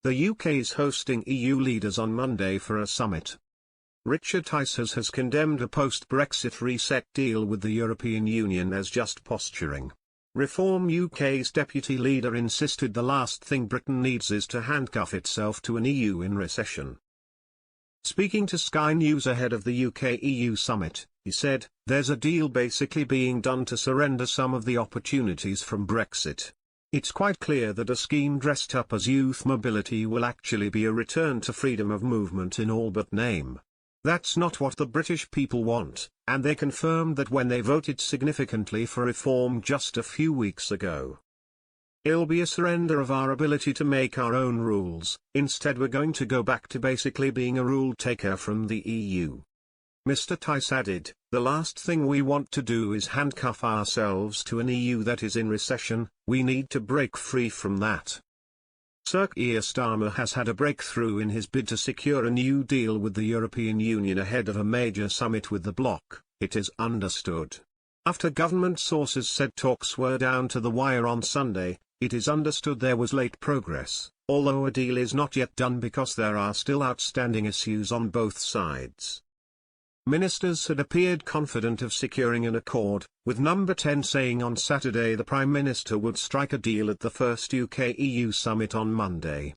The UK is hosting EU leaders on Monday for a summit. Tice has condemned a post-Brexit reset deal with the European Union as just posturing. Reform UK's deputy leader insisted the last thing Britain needs is to handcuff itself to an EU in recession. Speaking to Sky News ahead of the UK-EU summit, he said, "There's a deal basically being done to surrender some of the opportunities from Brexit. It's quite clear that a scheme dressed up as youth mobility will actually be a return to freedom of movement in all but name. That's not what the British people want, and they confirmed that when they voted significantly for reform just a few weeks ago. It'll be a surrender of our ability to make our own rules. Instead we're going to go back to basically being a rule taker from the EU." Mr. Tice added, "The last thing we want to do is handcuff ourselves to an EU that is in recession. We need to break free from that." Sir Keir Starmer has had a breakthrough in his bid to secure a new deal with the European Union ahead of a major summit with the bloc, it is understood. After government sources said talks were down to the wire on Sunday, it is understood there was late progress, although a deal is not yet done because there are still outstanding issues on both sides. Ministers had appeared confident of securing an accord, with Number 10 saying on Saturday the Prime Minister would strike a deal at the first UK-EU summit on Monday.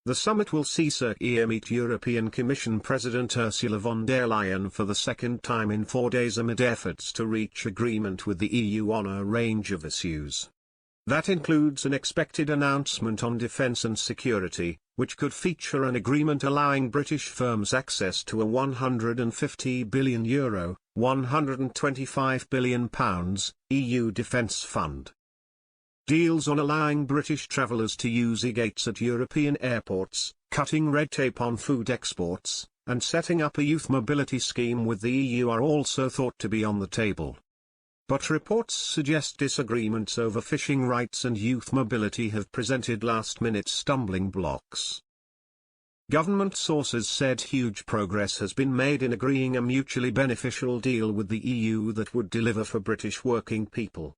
The summit will see Sir Keir meet European Commission President Ursula von der Leyen for the second time in 4 days amid efforts to reach agreement with the EU on a range of issues. That includes an expected announcement on defence and security, which could feature an agreement allowing British firms access to a €150 billion, £125 billion, EU defence fund. Deals on allowing British travellers to use e-gates at European airports, cutting red tape on food exports, and setting up a youth mobility scheme with the EU are also thought to be on the table. But reports suggest disagreements over fishing rights and youth mobility have presented last-minute stumbling blocks. Government sources said huge progress has been made in agreeing a mutually beneficial deal with the EU that would deliver for British working people.